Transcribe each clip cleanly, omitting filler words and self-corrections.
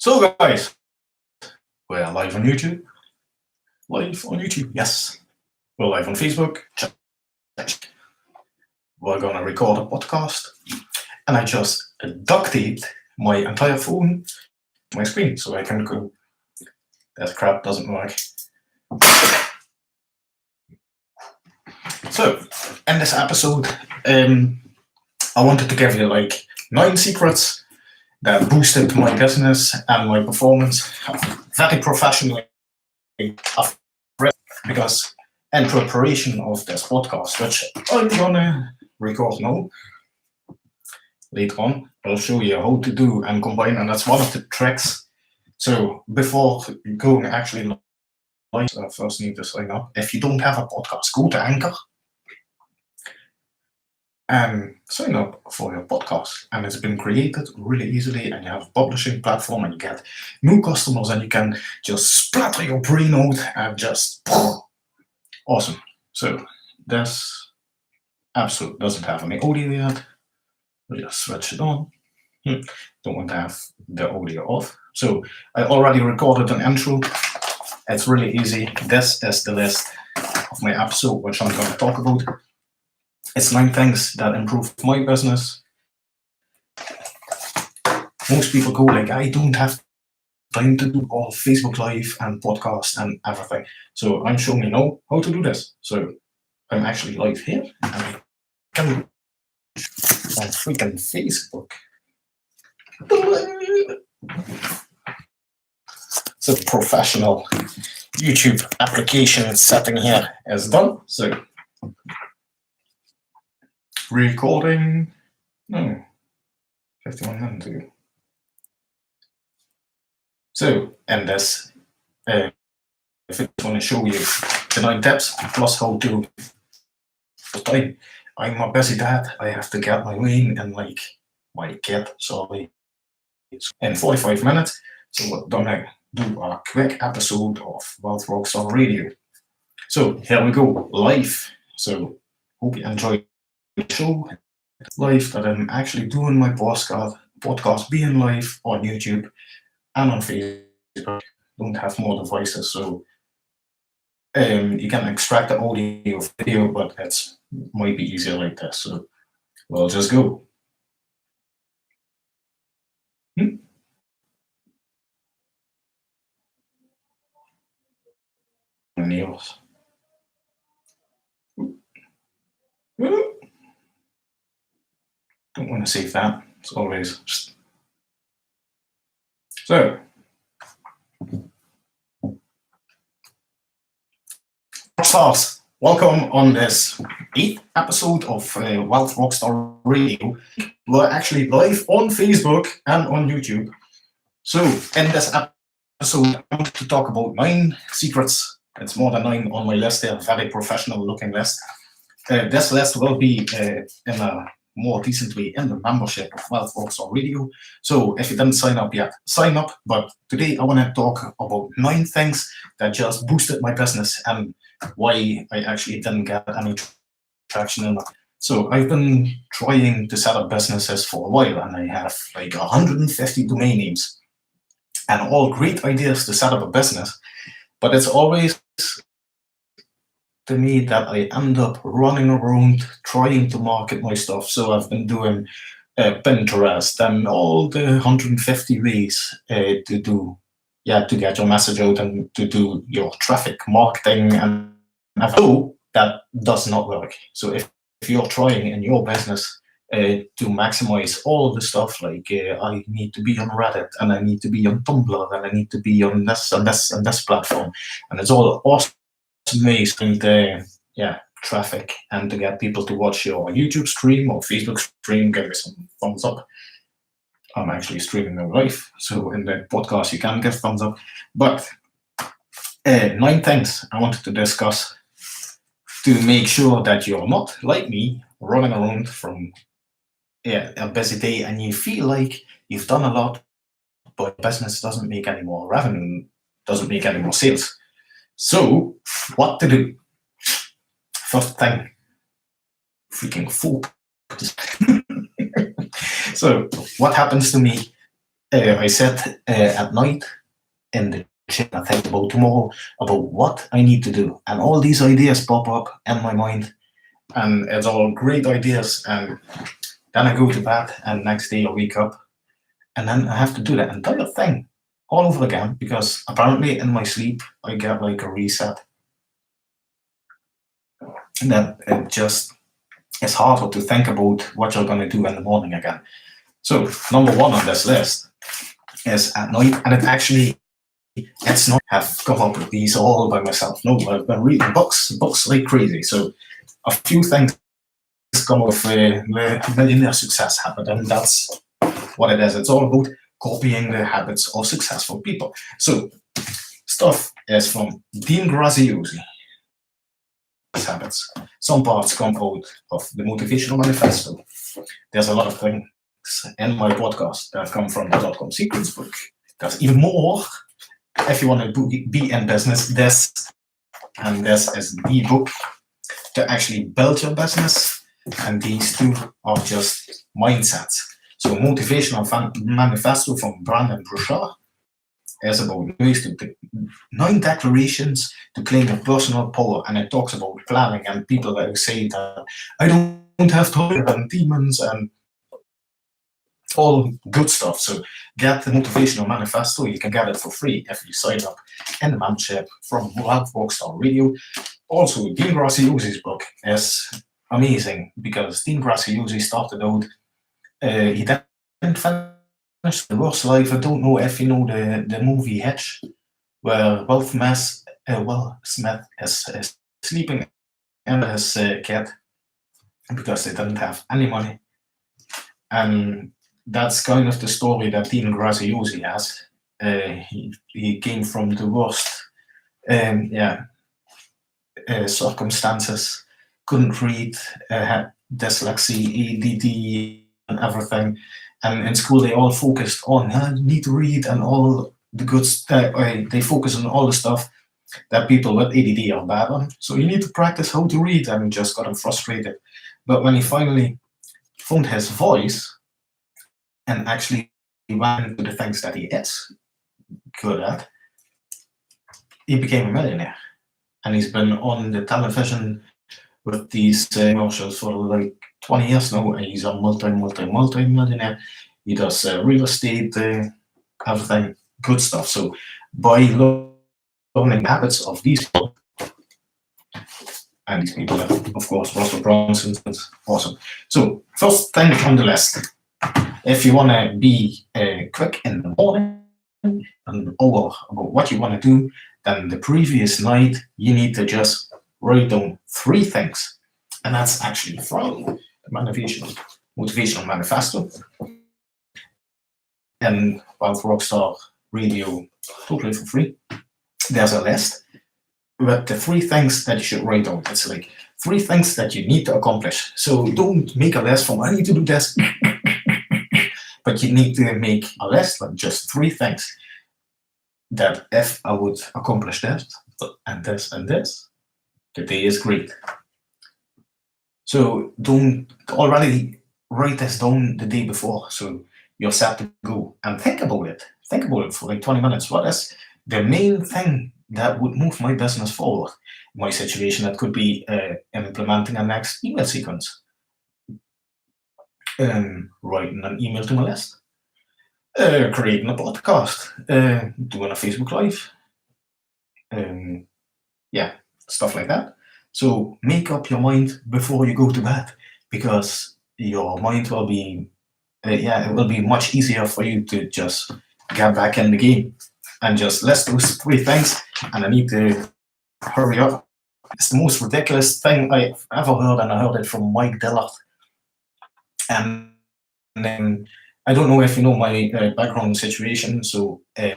So guys, we're live on YouTube. Live on YouTube, yes. We're live on Facebook. We're gonna record a podcast. And I just duct taped my entire phone to my screen so I can go. That crap doesn't work. So, in this episode, I wanted to give you like 9 secrets that boosted my business and my performance very professionally. Because in preparation of this podcast, which I'm gonna record now, later on, I'll show you how to do and combine, and that's one of the tricks. So before going actually live, I first need to sign up. If you don't have a podcast, go to Anchor and sign up for your podcast. And it's been created really easily, and you have a publishing platform, and you get new customers, and you can just splatter your brain out and just awesome. So this episode doesn't have any audio yet. We'll just switch it on. Don't want to have the audio off. So I already recorded an intro. It's really easy. This is the list of my episode, which I'm going to talk about. It's 9 things that improve my business. Most people go like, I don't have time to do all Facebook Live and podcast and everything. So I'm showing you now how to do this. So I'm actually live here, and I can on freaking Facebook. So professional YouTube application setting here is done. So recording, no, 51 minutes ago. So in this, if I want to show you the 9 tips plus how to time. I'm a busy dad. I have to get my wing and like my kid, sorry, in 45 minutes. So we're gonna do a quick episode of Rockstar Radio. So here we go, live. So hope you enjoy the show. Live that I'm actually doing my podcast being live on YouTube and on Facebook. Don't have more devices, so you can extract the audio video, but it's might be easier like this. So we'll just go. Nails. Don't want to save that. It's always so. Rockstars, welcome on this 8th episode of Wealth Rockstar Radio. We're actually live on Facebook and on YouTube. So in this episode, I want to talk about 9 secrets. It's more than 9 on my list. They're a very professional looking list. This list will be in a more decent way in the membership of Wealth Rockstar Radio. So if you didn't sign up yet, sign up. But today I want to talk about 9 things that just boosted my business and why I actually didn't get any traction in that. So I've been trying to set up businesses for a while, and I have like 150 domain names and all great ideas to set up a business. But it's always to me that I end up running around trying to market my stuff. So I've been doing Pinterest and all the 150 ways to get your message out and to do your traffic marketing, and that does not work. So if you're trying in your business to maximize all the stuff, like I need to be on Reddit, and I need to be on Tumblr, and I need to be on this and this and this platform, and it's all awesome ways to traffic and to get people to watch your YouTube stream or Facebook stream, give me some thumbs up. I'm actually streaming my life, so in the podcast you can give thumbs up. But 9 things I wanted to discuss to make sure that you're not like me, running around from a busy day and you feel like you've done a lot, but business doesn't make any more revenue, doesn't make any more sales. So what to do? First thing, freaking focus. So what happens to me I sit at night in the chair and think about tomorrow, about what I need to do. And all these ideas pop up in my mind, and it's all great ideas. And then I go to bed, and next day I wake up, and then I have to do the entire thing all over again because apparently in my sleep I get like a reset. And then it just it's harder to think about what you're going to do in the morning again. So number one on this list is at night, and it's not have come up with these all by myself. No, I've been reading books like crazy. So a few things come of millionaire success habit, and that's what it is. It's all about copying the habits of successful people. So stuff is from Dean Graziosi. Habits. Some parts come out of the Motivational Manifesto. There's a lot of things in my podcast that come from the .com Secrets book. There's even more if you want to be in business. This is the book to actually build your business, and these two are just mindsets. So Motivational Manifesto from Brandon Burchard is about ways to 9 declarations to claim your personal power, and it talks about planning and people that say that I don't have time and demons and all good stuff. So get the Motivational Manifesto. You can get it for free if you sign up in the membership from Rockstar Radio. Also, Dean Graziosi's book is amazing because Dean Graziosi started out, he didn't finish The Worst Life. I don't know if you know the movie Hitch, where Will Smith is sleeping in his kid because they didn't have any money. And that's kind of the story that Dean Graziosi has. He came from the worst circumstances, couldn't read, had dyslexia, ADD, and everything. And in school, they all focused on you need to read and all the good stuff. They focus on all the stuff that people with ADD are bad on. So you need to practice how to read, and just got him frustrated. But when he finally found his voice and actually went into the things that he is good at, he became a millionaire. And he's been on the television with these commercials for like 20 years now, and he's a multi-millionaire. He does real estate, everything, good stuff. So by learning habits of these people, and these people, of course, Russell Brunson is awesome. So first thing on the list, if you want to be quick in the morning and over about what you want to do, then the previous night you need to just write down 3 things, and that's actually from the Motivational Manifesto and Wealth Rockstar Radio, totally for free. There's a list with the 3 things that you should write down. It's like 3 things that you need to accomplish. So don't make a list from I need to do this, but you need to make a list with just 3 things that if I would accomplish this and this and this, the day is great. So don't already write this down the day before, so you're set to go, and think about it. Think about it for like 20 minutes. What is the main thing that would move my business forward? In my situation, that could be implementing a next email sequence, writing an email to my list, creating a podcast, doing a Facebook Live, stuff like that. So make up your mind before you go to bed, because your mind will be, it will be much easier for you to just get back in the game and just list those 3 things. And I need to hurry up. It's the most ridiculous thing I've ever heard, and I heard it from Mike Dillard. And I don't know if you know my background situation. So I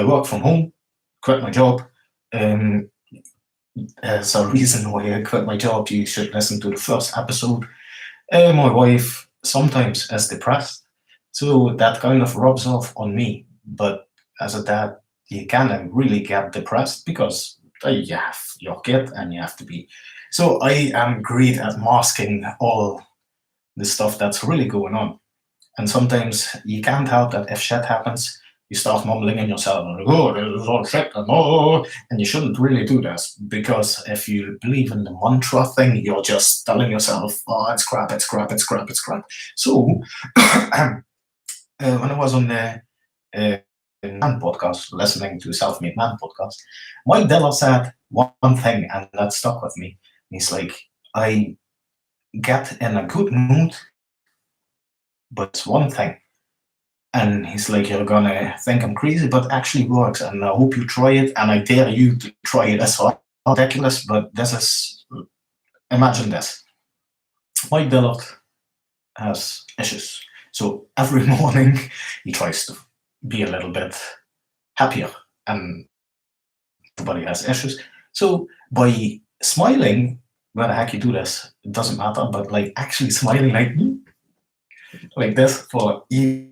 work from home, quit my job. There's a reason why I quit my job. You should listen to the first episode. My wife sometimes is depressed, so that kind of rubs off on me. But as a dad, you can really get depressed because you have your kid and you have to be. So I am great at masking all the stuff that's really going on. And sometimes you can't help that if shit happens, you start mumbling in yourself, like, oh, this is all shit, and oh, and you shouldn't really do this, because if you believe in the mantra thing, you're just telling yourself, oh, it's crap, it's crap, it's crap, it's crap. So, when I was on the Man podcast, listening to Self-Made Man podcast, Mike Diller said one thing, and that stuck with me. He's like, I get in a good mood, but it's one thing. And he's like, you're gonna think I'm crazy, but it actually works. And I hope you try it. And I dare you to try it as well. Ridiculous, but this is, imagine this. Mike Dillard has issues. So every morning he tries to be a little bit happier. And everybody has issues. So by smiling, where the heck you do this, it doesn't matter, but like actually smiling like this for you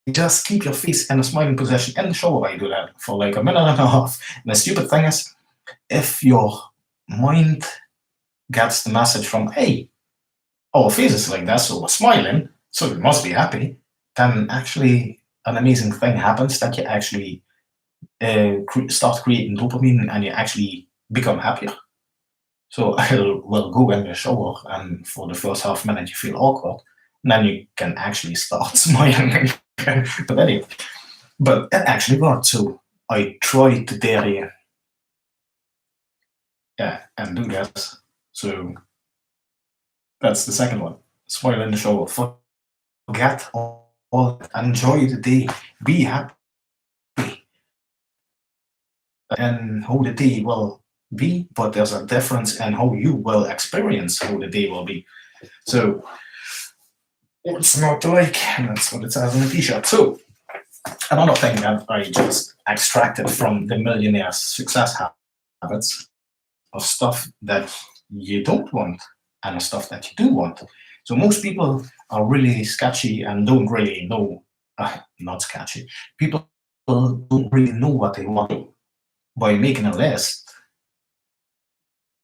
just keep your face in a smiling position in the shower while you do that for like a minute and a half. And the stupid thing is, if your mind gets the message from, hey, our face is like that, so we're smiling, so we must be happy, then actually an amazing thing happens that you actually start creating dopamine and you actually become happier. So will go in the shower, and for the first half minute you feel awkward, and then you can actually start smiling again. But anyway, but it actually worked. So I tried to dare you, and do that. So that's the second one. Smile in the shower. Forget all, enjoy the day. Be happy. And how the day will be, but there's a difference in how you will experience how the day will be. So it's not like, and that's what it says on the t-shirt. So another thing that I just extracted from the millionaire's success habits of stuff that you don't want and the stuff that you do want. So most people are really sketchy and don't really know, not sketchy, people don't really know what they want to do. By making a list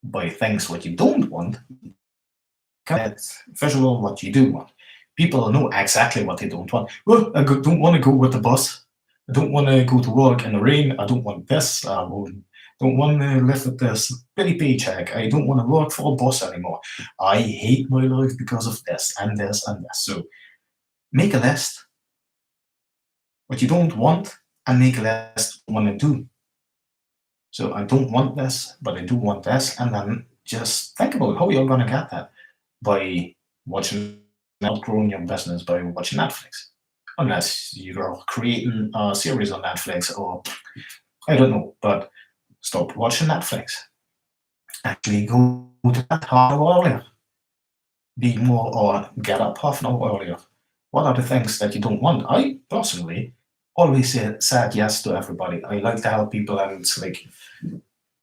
by things what you don't want, get visual what you do want. People know exactly what they don't want. Well, I don't want to go with the bus. I don't want to go to work in the rain. I don't want this. I don't want to live with this petty paycheck. I don't want to work for a boss anymore. I hate my life because of this and this and this. So make a list what you don't want and make a list what you want to do. So I don't want this, but I do want this. And then just think about how you're going to get that by watching, not growing your business by watching Netflix. Unless you're creating a series on Netflix or I don't know, but stop watching Netflix. Actually go to bed half an hour earlier. Be more or get up half an hour earlier. What are the things that you don't want? I personally always said yes to everybody. I like to help people, and it's like,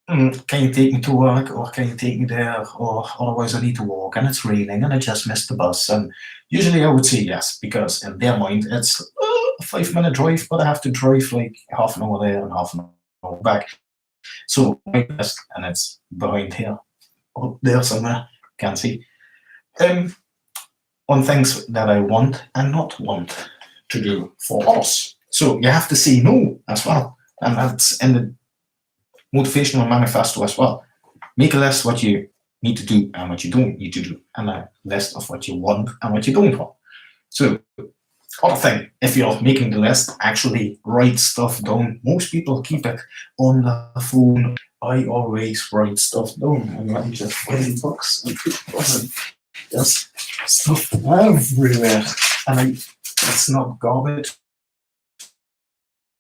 can you take me to work, or can you take me there, or otherwise I need to walk and it's raining and I just missed the bus. And usually I would say yes, because in their mind it's a 5-minute drive, but I have to drive like half an hour there and half an hour back. So my best, and it's behind here, or there somewhere, can't see. On things that I want and not want to do for us. So you have to say no as well. And that's in the motivational manifesto as well. Make a list what you need to do and what you don't need to do, and a list of what you want and what you don't want. So other thing, if you're making the list, actually write stuff down. Most people keep it on the phone. I always write stuff down, and let me just find books and there's stuff everywhere, and it's not garbage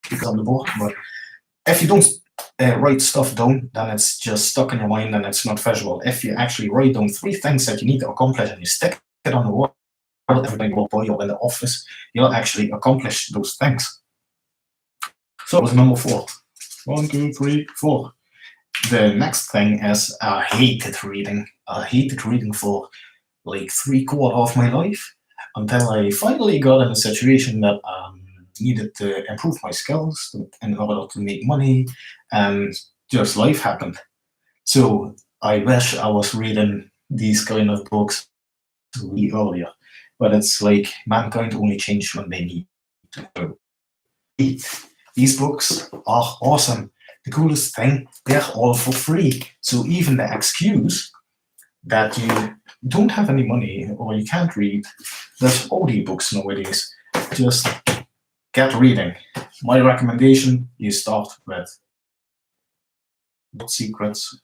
because on the board. But if you don't write stuff down, then it's just stuck in your mind and it's not visual. If you actually write down 3 things that you need to accomplish and you stick it on the wall, everybody will buy you in the office, you'll actually accomplish those things. So that was number 4. 1, 2, 3, 4. The next thing is I hated reading. I hated reading for like 3/4 of my life until I finally got in a situation that needed to improve my skills in order to make money, and just life happened. So I wish I was reading these kind of books way earlier. but it's like mankind only change when they need to. These books are awesome. The coolest thing, they're all for free. So even the excuse that you don't have any money or you can't read, there's audiobooks nowadays. Just get reading. My recommendation, you start with Secrets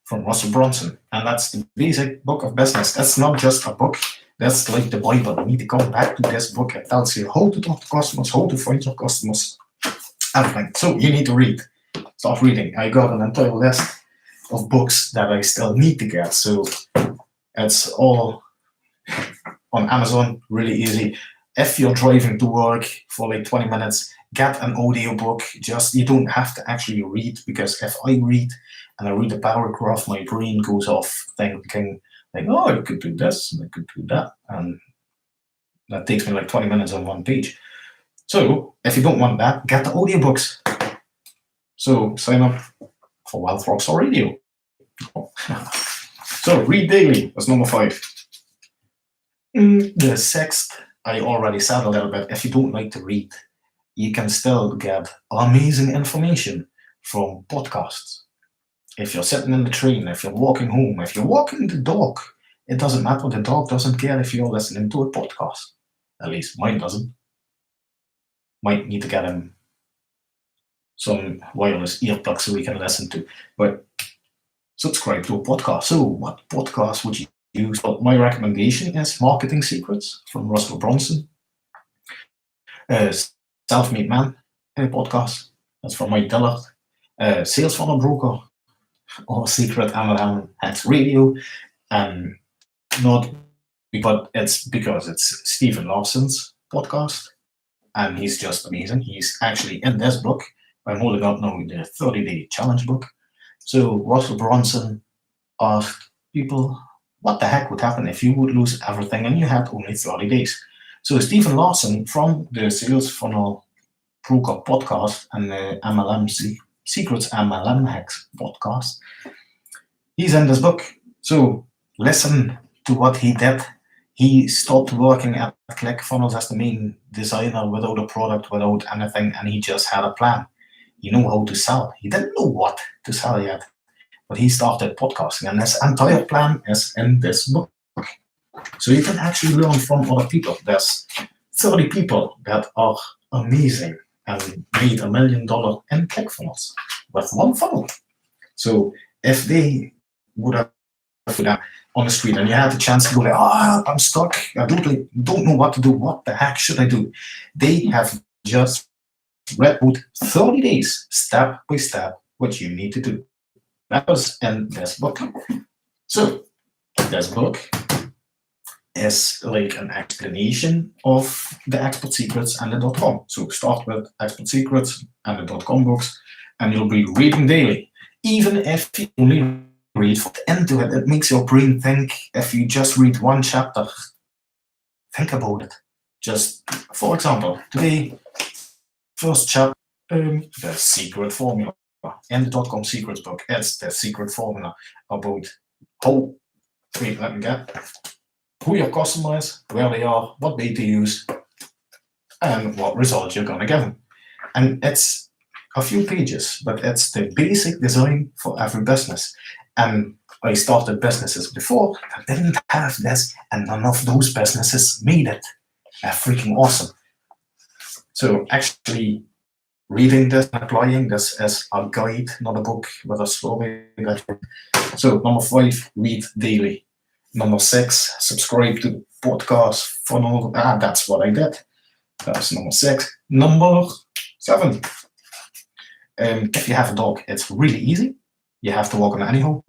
from Russell Brunson. And that's the basic book of business. That's not just a book. That's like the Bible. You need to come back to this book. It tells you how to talk to customers, how to find your customers, everything. So you need to read. Start reading. I got an entire list of books that I still need to get. So it's all on Amazon, really easy. If you're driving to work for like 20 minutes, get an audiobook. Just, you don't have to actually read, because if I read and I read a paragraph, my brain goes off thinking like, oh, I could do this and I could do that. And that takes me like 20 minutes on one page. So if you don't want that, get the audiobooks. So sign up for Wealth Rockstar Radio. So read daily, that's number 5. The 6th, I already said a little bit, if you don't like to read, you can still get amazing information from podcasts. If you're sitting in the train, if you're walking home, if you're walking the dog, it doesn't matter. The dog doesn't care if you're listening to a podcast. At least mine doesn't. Might need to get him some wireless earplugs so we can listen to. But subscribe to a podcast. So what podcast would you use? Well, my recommendation is Marketing Secrets from Russell Brunson. Self-Made Man podcast. That's from Mike Dillard. Sales Funnel Broker or Secret MLM Hacks Radio. And not, but it's because it's Stephen Lawson's podcast. And he's just amazing. He's actually in this book. I'm holding up now the 30-day challenge book. So Russell Brunson asked people, what the heck would happen if you would lose everything and you had only 30 days? So Stephen Lawson from the Sales Funnel Broker podcast and the MLM Secrets MLM Hacks podcast, he's in this book. So listen to what he did. He stopped working at ClickFunnels as the main designer without a product, without anything, and he just had a plan. He knew how to sell. He didn't know what to sell yet, but he started podcasting, and his entire plan is in this book. So you can actually learn from other people. There's 30 people that are amazing and made $1 million in ClickFunnels with one funnel. So if they would have put that on the street and you had the chance to go like, I'm stuck, I don't know what to do, what the heck should I do? They have just read out 30 days, step by step, what you need to do. That was in this book. So this book is like an explanation of the Expert Secrets and the .com. So start with Expert Secrets and the .com books, and you'll be reading daily. Even if you only read into it, it makes your brain think. If you just read one chapter, think about it. Just, for example, today, first chapter, the secret formula. In the .com Secrets book, it's the secret formula about how, who your customer is, where they are, what bait to use, and what results you're going to give them. And it's a few pages, but it's the basic design for every business. And I started businesses before that didn't have this, and none of those businesses made it. They're freaking awesome. So actually, reading this and applying this as a guide, not a book with a story. So number 5, read daily. Number 6, subscribe to the podcast funnel. That's what I did. That's number 6. Number 7. If you have a dog, it's really easy. You have to walk on anyhow,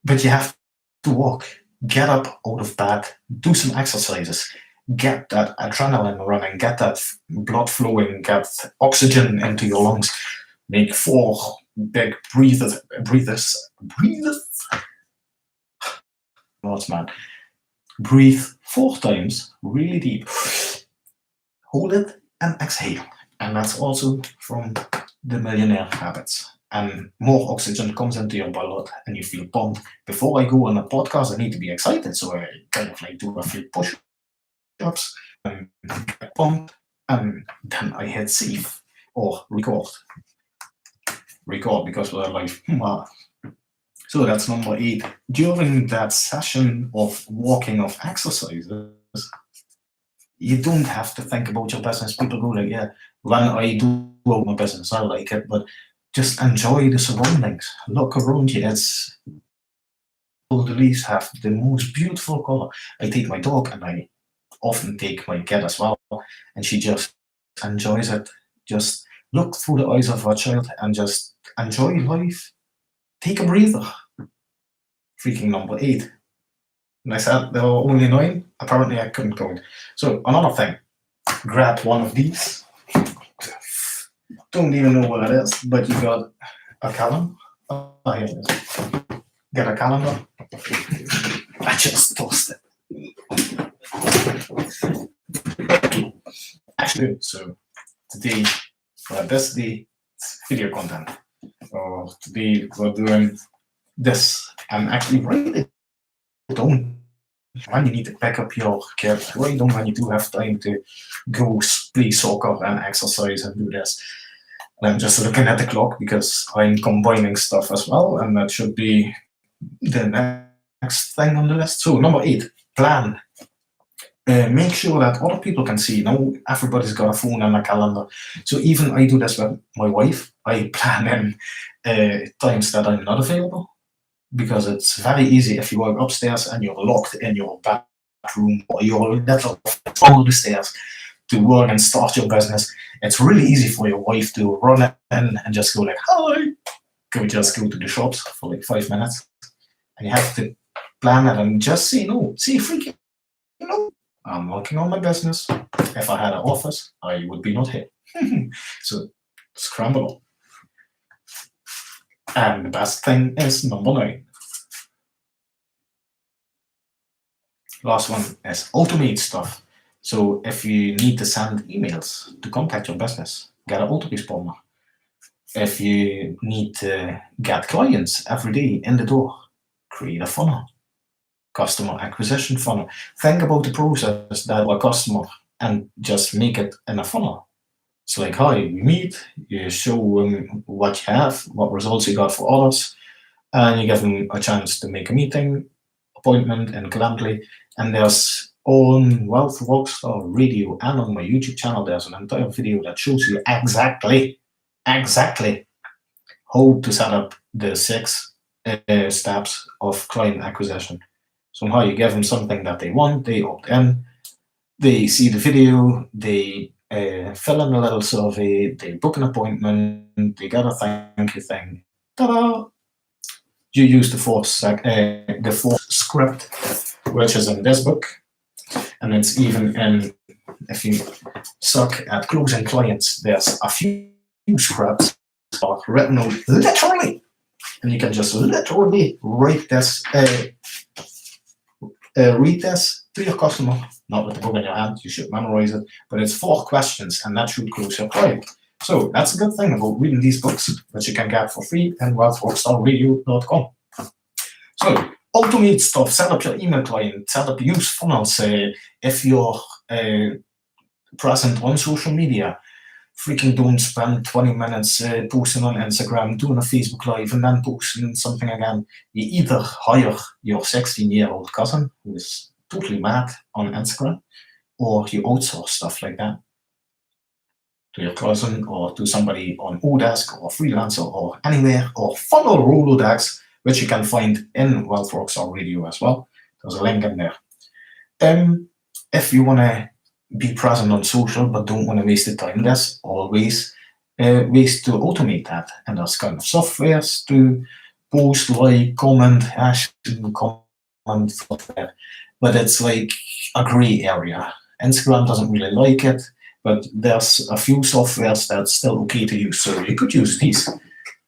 but you have to walk. Get up out of bed, do some exercises, get that adrenaline running, get that blood flowing, get oxygen into your lungs, make 4 big breathers. Words, man. Breathe 4 times, really deep. Hold it and exhale. And that's also from the Millionaire Habits. and more oxygen comes into your blood and you feel pumped. Before I go on a podcast, I need to be excited, so I kind of like do a few push-ups and get pumped, and then I hit save or record because we're like, so that's number 8. During that session of walking, of exercises, you don't have to think about your business. People go like, yeah, when I do my business, I like it, but just enjoy the surroundings. Look around you. It's the leaves have the most beautiful color. I take my dog, and I often take my cat as well, and she just enjoys it. Just look through the eyes of a child and just enjoy life. Take a breather. Freaking number 8. And I said there were only 9. Apparently I couldn't count. So another thing, grab one of these. Don't even know what it is, but you got a calendar. Here it is. Get a calendar. I just tossed it. Actually, so today, this day, it's video content. So today we're doing this. I'm actually writing it down when you need to pick up your kid. Write down when you do have time to go play soccer and exercise and do this. And I'm just looking at the clock because I'm combining stuff as well, and that should be the next thing on the list. So number 8, plan. Make sure that other people can see. Now everybody's got a phone and a calendar. So even I do this with my wife. I plan in times that I'm not available, because it's very easy if you walk upstairs and you're locked in your bedroom or your little follow the stairs to work and start your business. It's really easy for your wife to run in and just go like, hi. Can we just go to the shops for like 5 minutes? And you have to plan it and just say no. Say freaking no. I'm working on my business. If I had an office, I would be not here. So scramble. And the best thing is number 9. Last one is automate stuff. So if you need to send emails to contact your business, get an autoresponder. If you need to get clients every day in the door, create a funnel. Customer acquisition funnel. Think about the process that a customer and just make it in a funnel. It's like, hi, we meet, you show them what you have, what results you got for others, and you give them a chance to make a meeting, appointment in Calendly. And there's on Wealth Rockstar Radio and on my YouTube channel, there's an entire video that shows you exactly how to set up the 6 steps of client acquisition. So how you give them something that they want, they opt in, they see the video, they fill in a little survey, they book an appointment, they get a thank you thing. Ta-da! You use the fourth script, which is in this book, and it's even in, if you suck at closing clients, there's a few scripts are written out literally, and you can just literally write this, read this to your customer, not with the book in your hand. You should memorize it, but it's 4 questions, and that should close your client. So that's a good thing about reading these books, which you can get for free in wealthrockstarradio.com. So automate stuff, set up your email client, set up use funnels. If you're present on social media, freaking don't spend 20 minutes posting on Instagram, doing a Facebook Live, and then posting something again. You either hire your 16-year-old cousin who is totally mad on Instagram, or you outsource stuff like that to your cousin or to somebody on Odesk or Freelancer or anywhere, or funnel Rolodex, which you can find in Wealth Rockstar Radio as well. There's a link in there. If you want to be present on social but don't want to waste the time, there's always ways to automate that. And there's kind of softwares to post, like, comment, comment software. But it's like a gray area. Instagram doesn't really like it, but there's a few softwares that's still okay to use. So you could use these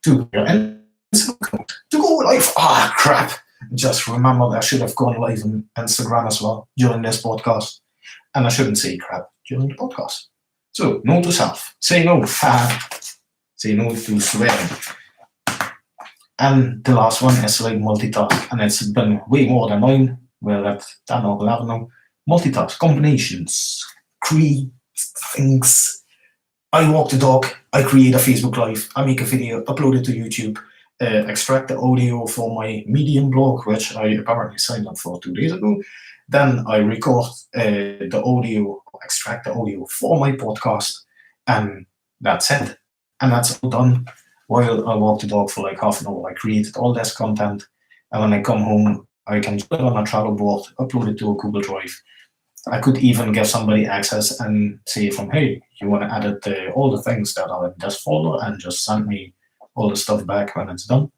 to your Instagram to go live. Ah, crap. Just remember that I should have gone live on Instagram as well during this podcast. And I shouldn't say crap during the podcast. So, note to self. Say no, fab. Say no to swearing. And the last one is like multitask, and it's been way more than 9. We're at 10 or 11 now. Multitask, combinations, create things. I walk the dog, I create a Facebook Live, I make a video, upload it to YouTube, extract the audio for my Medium blog, which I apparently signed up for 2 days ago. Then I record the audio, extract the audio for my podcast, and that's it. And that's all done while I walk the dog for like half an hour. I created all this content, and when I come home, I can put it on a travel board, upload it to a Google Drive. I could even give somebody access and say from, hey, you want to edit all the things that are in this folder and just send me all the stuff back when it's done.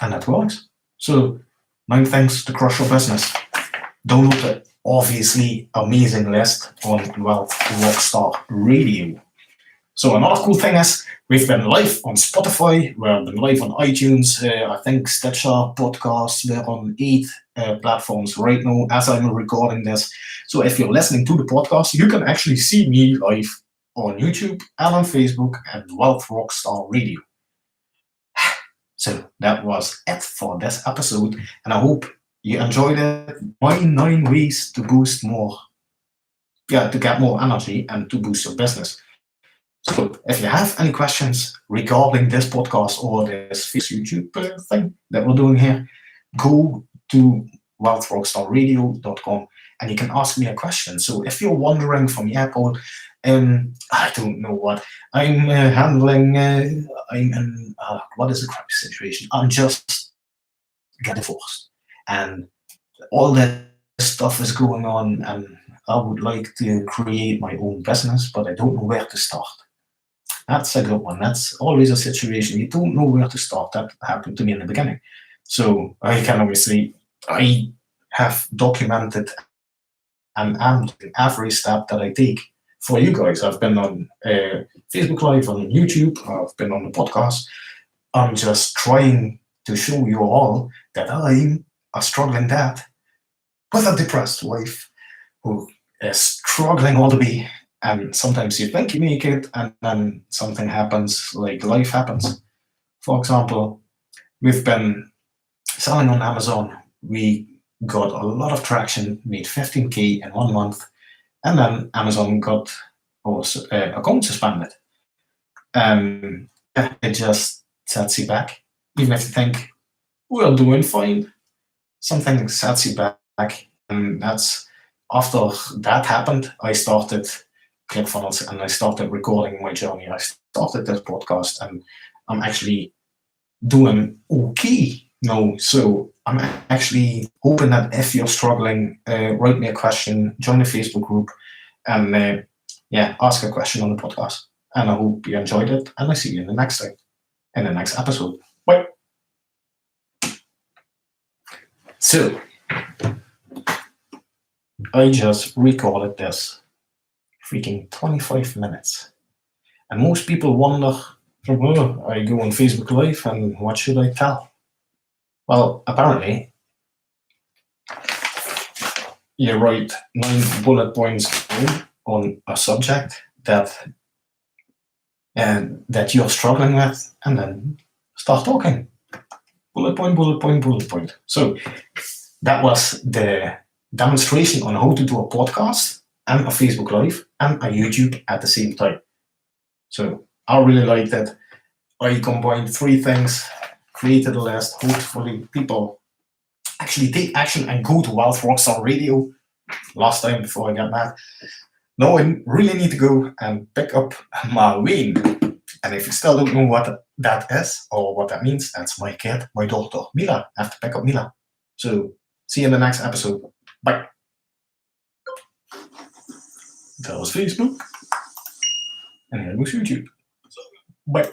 And that works. So 9 things to crush your business. Download the obviously amazing list on Rockstar Radio. So another cool thing is we've been live on Spotify, we've been live on iTunes, I think Stitcher podcasts, we're on 8 platforms right now as I'm recording this. So if you're listening to the podcast, you can actually see me live on YouTube and on Facebook at Wealth Rockstar Radio. So that was it for this episode, and I hope you enjoyed it. My 9 ways to boost more, to get more energy and to boost your business. So if you have any questions regarding this podcast or this YouTube thing that we're doing here, go to wealthrockstarradio.com and you can ask me a question. So if you're wondering from Apple, I don't know what I'm handling, I'm in, what is the crappy situation? I'm just getting divorced and all that stuff is going on, and I would like to create my own business, but I don't know where to start. That's a good one. That's always a situation. You don't know where to start. That happened to me in the beginning. So I can obviously, I have documented and am doing every step that I take for you guys. I've been on Facebook Live, on YouTube, I've been on the podcast. I'm just trying to show you all that I'm a struggling dad with a depressed wife who is struggling all the way. And sometimes you think you make it, and then something happens, like life happens. For example, we've been selling on Amazon. We got a lot of traction, made 15K in 1 month, and then Amazon got our account suspended. It just sets you back. Even if you think we're doing fine, something sets you back. And that's after that happened, I started ClickFunnels and I started recording my journey. I started this podcast and I'm actually doing okay now. So I'm actually hoping that if you're struggling, write me a question, join the Facebook group, and ask a question on the podcast. And I hope you enjoyed it, and I see you in the next episode. Bye. So I just recorded this freaking 25 minutes. And most people wonder, I go on Facebook Live and what should I tell? Well, apparently, you write 9 bullet points on a subject that you're struggling with, and then start talking. Bullet point, bullet point, bullet point. So that was the demonstration on how to do a podcast and a Facebook Live and a YouTube at the same time. So I really liked it. I combined 3 things, created a list. Hopefully people actually take action and go to Wealth Rockstar Radio. Last time before I got mad. Now I really need to go and pick up my wing. And if you still don't know what that is or what that means, that's my kid, my daughter, Mila. I have to pick up Mila. So see you in the next episode. Bye. That was Facebook. And here goes YouTube. Bye.